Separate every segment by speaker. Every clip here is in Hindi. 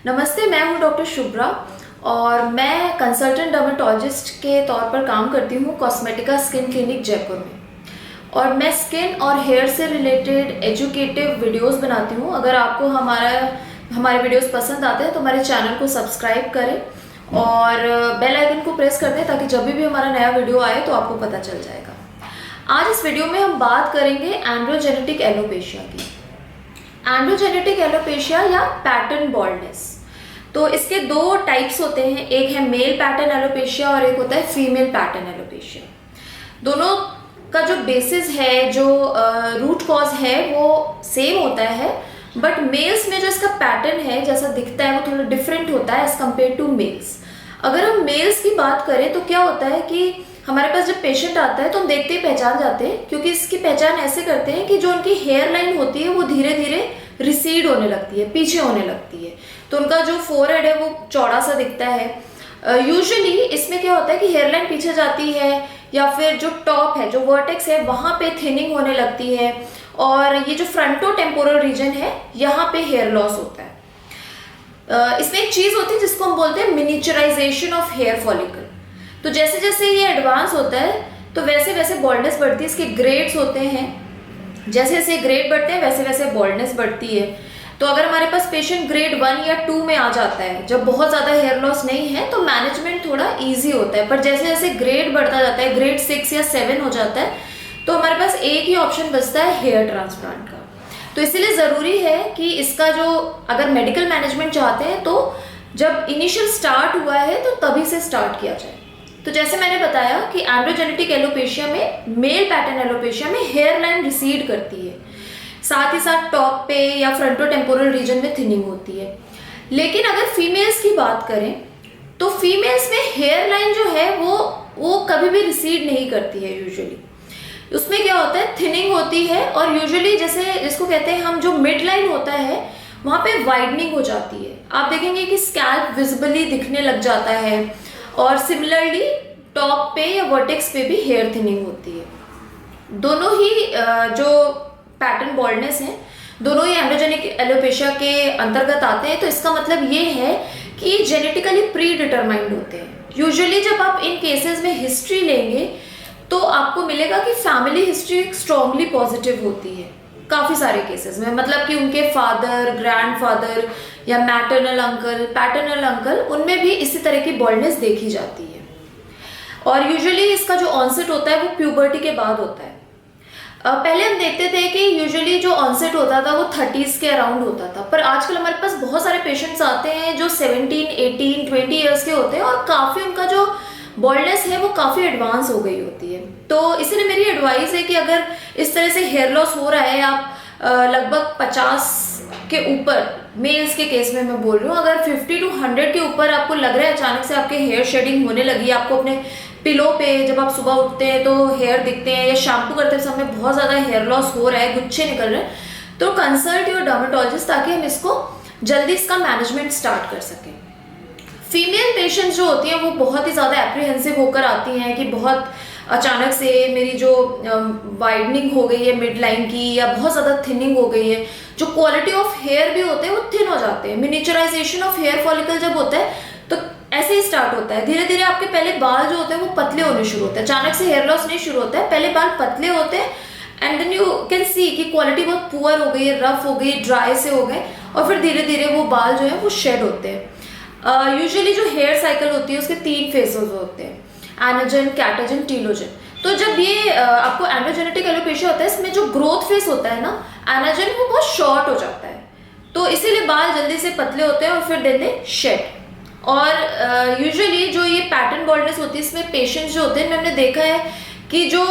Speaker 1: नमस्ते, मैं हूँ डॉक्टर शुभ्रा और मैं कंसल्टेंट डर्मेटोलॉजिस्ट के तौर पर काम करती हूँ कॉस्मेटिका स्किन क्लिनिक जयपुर में। और मैं स्किन और हेयर से रिलेटेड एजुकेटिव वीडियोस बनाती हूँ। अगर आपको हमारे वीडियोस पसंद आते हैं तो हमारे चैनल को सब्सक्राइब करें और बेल आइकन को प्रेस कर दें ताकि जब भी हमारा नया वीडियो आए तो आपको पता चल जाएगा। आज इस वीडियो में हम बात करेंगे एंड्रोजेनेटिक एलोपेशिया की। एंड्रोजेनेटिक एलोपेशिया या पैटर्न बॉल्डनेस, तो इसके दो टाइप्स होते हैं, एक है मेल पैटर्न एलोपेशिया और एक होता है फीमेल पैटर्न एलोपेशिया। दोनों का जो बेसिस है, जो रूट कॉज है वो सेम होता है, बट मेल्स में जो इसका पैटर्न है जैसा दिखता है वो थोड़ा डिफरेंट होता है एज कम्पेयर टू मेल्स। अगर हम मेल्स की बात करें तो क्या होता है कि हमारे पास जब पेशेंट आता है तो हम देखते ही पहचान जाते हैं, क्योंकि इसकी पहचान ऐसे करते हैं कि जो उनकी हेयर लाइन होती है वो धीरे धीरे रिसीड होने लगती है, पीछे होने लगती है, तो उनका जो फोरहेड है वो चौड़ा सा दिखता है। यूजुअली इसमें क्या होता है कि हेयर लाइन पीछे जाती है या फिर जो टॉप है, जो वर्टेक्स है, वहां पे थिनिंग होने लगती है और ये जो फ्रंटो टेम्पोरल रीजन है यहाँ पे हेयर लॉस होता है। इसमें एक चीज होती है जिसको हम बोलते हैं मिनिचराइजेशन ऑफ हेयर फॉलिकल। तो जैसे जैसे ये एडवांस होता है तो वैसे वैसे बॉल्डनेस बढ़ती है। इसके ग्रेड्स होते हैं, जैसे जैसे ग्रेड बढ़ते हैं वैसे वैसे बॉल्डनेस बढ़ती है। तो अगर हमारे पास पेशेंट ग्रेड 1 या 2 में आ जाता है, जब बहुत ज़्यादा हेयर लॉस नहीं है, तो मैनेजमेंट थोड़ा इजी होता है। पर जैसे जैसे ग्रेड बढ़ता जाता है, ग्रेड 6 या 7 हो जाता है, तो हमारे पास एक ही ऑप्शन बचता है हेयर ट्रांसप्लांट का। तो इसीलिए ज़रूरी है कि इसका जो अगर मेडिकल मैनेजमेंट चाहते हैं तो जब इनिशियल स्टार्ट हुआ है तो तभी से स्टार्ट किया जाए। तो जैसे मैंने बताया कि एंड्रोजेनेटिक एलोपेशिया में, मेल पैटर्न एलोपेशिया में हेयर लाइन रिसीड करती है, साथ ही साथ टॉप पे या फ्रंटो टेम्पोरल रीजन में थिनिंग होती है। लेकिन अगर फीमेल्स की बात करें तो फीमेल्स में हेयर लाइन जो है वो कभी भी रिसीड नहीं करती है। यूजुअली उसमें क्या होता है, थिनिंग होती है और यूजुअली जैसे जिसको कहते हैं हम, जो मिड लाइन होता है वहां पे वाइडनिंग हो जाती है। आप देखेंगे कि स्कैल्प विजिबली दिखने लग जाता है और सिमिलरली टॉप पे या वर्टेक्स पे भी हेयर थिनिंग होती है। दोनों ही जो पैटर्न बॉल्डनेस है, दोनों ही एंड्रोजेनिक एलोपेशिया के अंतर्गत आते हैं। तो इसका मतलब ये है कि जेनेटिकली प्री डिटरमाइंड होते हैं। यूजुअली जब आप इन केसेस में हिस्ट्री लेंगे तो आपको मिलेगा कि फैमिली हिस्ट्री स्ट्रांगली पॉजिटिव होती है काफ़ी सारे केसेस में, मतलब कि उनके फादर, ग्रैंडफादर या मैटरनल अंकल, पैटर्नल अंकल, उनमें भी इसी तरह की बॉल्डनेस देखी जाती है। और यूजुअली इसका जो ऑनसेट होता है वो प्यूबर्टी के बाद होता है। पहले हम देखते थे कि यूजुअली जो ऑनसेट होता था वो 30s के अराउंड होता था, पर आजकल हमारे पास बहुत सारे पेशेंट्स आते हैं जो 17, 18, 20 ईयर्स के होते हैं और काफ़ी उनका जो बॉल्डनेस है वो काफ़ी एडवांस हो गई होती है। तो इसलिए मेरी एडवाइस है कि अगर इस तरह से हेयर लॉस हो रहा है, आप लगभग 50 के ऊपर, मेल्स के केस में मैं बोल रही हूँ, अगर 50 to 100 के ऊपर आपको लग रहा है अचानक से आपके हेयर शेडिंग होने लगी, आपको अपने पिलो पे जब आप सुबह उठते हैं तो हेयर दिखते हैं या शैम्पू करते समय बहुत ज़्यादा हेयर लॉस हो रहा है, गुच्छे निकल रहे हैं, तो कंसल्ट योर डर्मेटोलॉजिस्ट ताकि हम इसको जल्दी इसका मैनेजमेंट स्टार्ट कर सकें। फीमेल पेशेंट्स जो होती हैं वो बहुत ही ज़्यादा एप्रीहेंसिव होकर आती हैं कि बहुत अचानक से मेरी जो वाइडनिंग हो गई है मिड लाइन की, या बहुत ज़्यादा थिनिंग हो गई है, जो क्वालिटी ऑफ हेयर भी होते हैं वो थिन हो जाते हैं। मिनिचराइजेशन ऑफ हेयर फॉलिकल जब होता है तो ऐसे ही स्टार्ट होता है, धीरे धीरे आपके पहले बाल जो होते हैं वो पतले होने शुरू होते हैं। अचानक से हेयर लॉस नहीं शुरू होता है, पहले बाल पतले होते हैं and then you can see कि क्वालिटी बहुत पुअर हो गई है, रफ हो गई, ड्राई से हो गए, और फिर धीरे धीरे वो बाल जो है वो शेड होते हैं। यूजुअली जो हेयर साइकिल होती है उसके 3 फेजेस होते हैं, एनाजन, कैटाजन, टीलोजन। तो जब ये आपको एंड्रोजेनेटिक एलोपेशिया होता है, इसमें जो ग्रोथ फेज होता है ना, एनाजन, वो बहुत शॉर्ट हो जाता है, तो इसीलिए बाल जल्दी से पतले होते हैं और फिर देन दे शेड। और यूजुअली जो ये पैटर्न बॉल्डनेस होती है इसमें पेशेंट्स जो होते हैं, हमने देखा है कि जो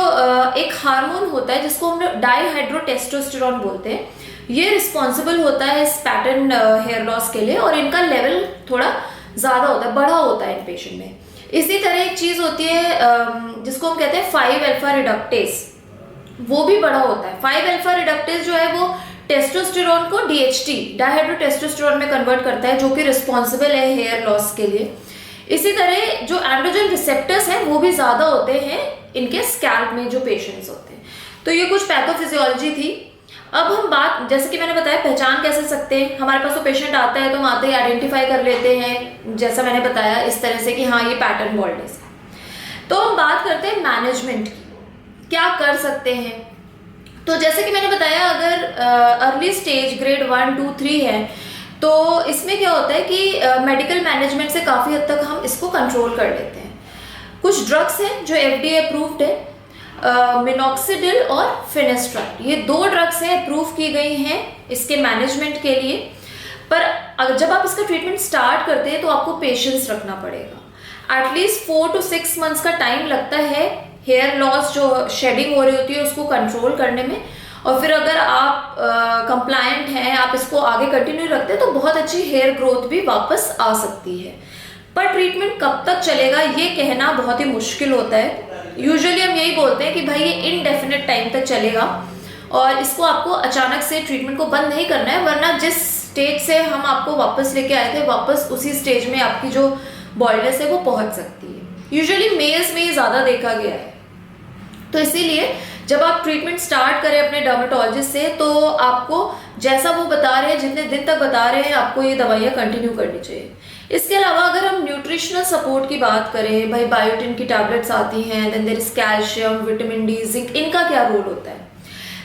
Speaker 1: एक हार्मोन होता है जिसको हम डाईहाइड्रोटेस्टोस्टेरोन बोलते हैं, ये रिस्पॉन्सिबल होता है इस पैटर्न हेयर लॉस के लिए, और इनका लेवल थोड़ा ज़्यादा होता है, बढ़ा होता है इन पेशेंट में। इसी तरह एक चीज़ होती है जिसको हम कहते हैं 5-अल्फा रिडक्टेस, वो भी बढ़ा होता है। 5-अल्फा रिडक्टेस जो है वो टेस्टोस्टेरोन को DHT, डाईहाइड्रोटेस्टोस्टेरोन में कन्वर्ट करता है, जो कि रिस्पॉन्सिबल है हेयर लॉस के लिए। इसी तरह जो एंड्रोजन रिसेप्टर्स हैं वो भी ज़्यादा होते हैं इनके स्कैल्प में जो पेशेंट्स होते हैं। तो ये कुछ पैथोफिजियोलॉजी थी। अब हम बात, जैसे कि मैंने बताया, पहचान कैसे सकते हैं, हमारे पास तो पेशेंट आता है तो हम आते ही आइडेंटिफाई कर लेते हैं, जैसा मैंने बताया इस तरह से कि हाँ ये पैटर्न बॉल्डनेस है। तो हम बात करते हैं मैनेजमेंट की, क्या कर सकते हैं। तो जैसे कि मैंने बताया, अगर अर्ली स्टेज ग्रेड 1, 2, 3 है तो इसमें क्या होता है कि मेडिकल मैनेजमेंट से काफ़ी हद तक हम इसको कंट्रोल कर लेते हैं। कुछ ड्रग्स हैं जो FDA अप्रूव्ड है, मिनॉक्सिडिल और फिनेस्ट्राइड, ये 2 ड्रग्स हैं, अप्रूव की गई हैं इसके मैनेजमेंट के लिए। पर जब आप इसका ट्रीटमेंट स्टार्ट करते हैं तो आपको पेशेंस रखना पड़ेगा। एटलीस्ट 4 to 6 मंथ्स का टाइम लगता है हेयर लॉस जो शेडिंग हो रही होती है उसको कंट्रोल करने में। और फिर अगर आप कंप्लायंट हैं, आप इसको आगे कंटिन्यू रखते हैं तो बहुत अच्छी हेयर ग्रोथ भी वापस आ सकती है। पर ट्रीटमेंट कब तक चलेगा ये कहना बहुत ही मुश्किल होता है। यूजुअली हम यही बोलते हैं कि भाई ये इनडेफिनेट टाइम तक चलेगा और इसको आपको अचानक से ट्रीटमेंट को बंद नहीं करना है, वरना जिस स्टेज से हम आपको वापस लेके आए थे वापस उसी स्टेज में आपकी जो बॉल्डनेस है वो पहुंच सकती है। यूजुअली मेल्स में ये ज़्यादा देखा गया है। तो इसीलिए जब आप ट्रीटमेंट स्टार्ट करें अपने डर्मेटोलॉजिस्ट से तो आपको जैसा वो बता रहे हैं, जितने दिन तक बता रहे हैं, आपको ये दवाइयाँ कंटिन्यू करनी चाहिए। इसके अलावा अगर हम न्यूट्रिशनल सपोर्ट की बात करें, भाई बायोटिन की टैबलेट्स आती हैं, then there is calcium, vitamin D, zinc, इनका क्या रोल होता है।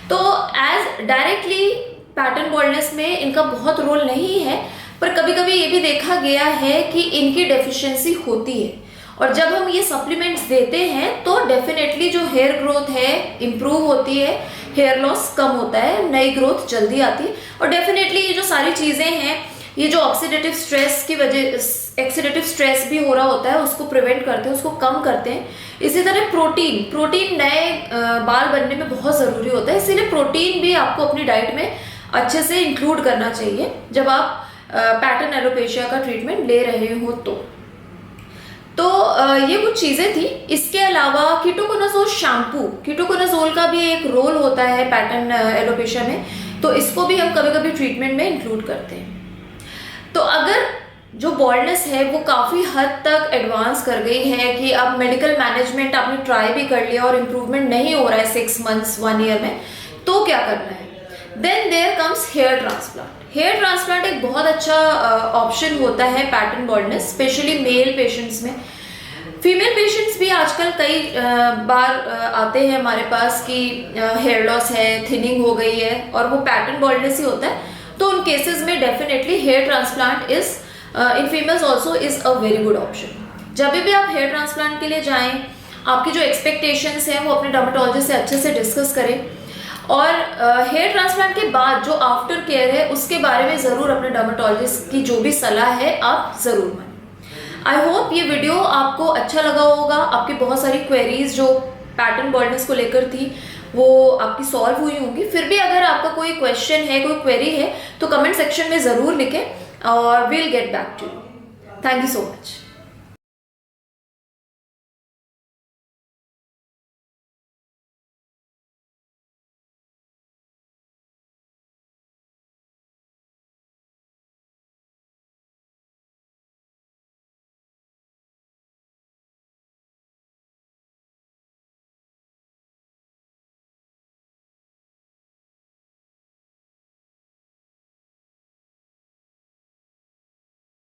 Speaker 1: तो एज डायरेक्टली पैटर्न बॉल्डनेस में इनका बहुत रोल नहीं है, पर कभी कभी ये भी देखा गया है कि इनकी डेफिशिएंसी होती है और जब हम ये सप्लीमेंट्स देते हैं तो डेफिनेटली जो हेयर ग्रोथ है इम्प्रूव होती है, हेयर लॉस कम होता है, नई ग्रोथ जल्दी आती है। और डेफिनेटली ये जो सारी चीज़ें हैं, ये जो ऑक्सीडेटिव स्ट्रेस की वजह, ऑक्सीडेटिव स्ट्रेस भी हो रहा होता है, उसको प्रिवेंट करते हैं, उसको कम करते हैं। इसी तरह प्रोटीन नए बाल बनने में बहुत ज़रूरी होता है, इसीलिए प्रोटीन भी आपको अपनी डाइट में अच्छे से इंक्लूड करना चाहिए जब आप पैटर्न एलोपेशिया का ट्रीटमेंट ले रहे हो। तो ये कुछ चीज़ें थी। इसके अलावा कीटोकोनाजोल शैम्पू, कीटोकोनाजोल का भी एक रोल होता है पैटर्न एलोपेशिया में, तो इसको भी हम कभी कभी ट्रीटमेंट में इंक्लूड करते हैं। तो अगर जो बॉल्डनेस है वो काफ़ी हद तक एडवांस कर गई है कि अब मेडिकल मैनेजमेंट आपने ट्राई भी कर लिया और इम्प्रूवमेंट नहीं हो रहा है 6 मंथ्स 1 ईयर में, तो क्या करना है। Then there comes hair transplant. Hair transplant एक बहुत अच्छा ऑप्शन होता है pattern baldness, specially male patients में। फीमेल पेशेंट्स भी आजकल कई बार आते हैं हमारे पास कि हेयर लॉस है, थिनिंग हो गई है और वो पैटर्न बॉल्डनेस ही होता है, तो उन केसेस में definitely hair transplant is in females also is a very good option. जब भी आप हेयर ट्रांसप्लांट के लिए जाएं, आपकी जो एक्सपेक्टेशंस हैं वो अपने डर्मेटोलॉजिस्ट से अच्छे से डिस्कस करें और हेयर ट्रांसप्लांट के बाद जो आफ्टर केयर है उसके बारे में ज़रूर अपने डर्मेटोलॉजिस्ट की जो भी सलाह है आप ज़रूर मानें। आई होप ये वीडियो आपको अच्छा लगा होगा। आपकी बहुत सारी क्वेरीज जो पैटर्न बॉल्डनेस को लेकर थी वो आपकी सॉल्व हुई होंगी। फिर भी अगर आपका कोई क्वेश्चन है, कोई क्वेरी है तो कमेंट सेक्शन में ज़रूर लिखें और we'll get back to you. Thank you so much.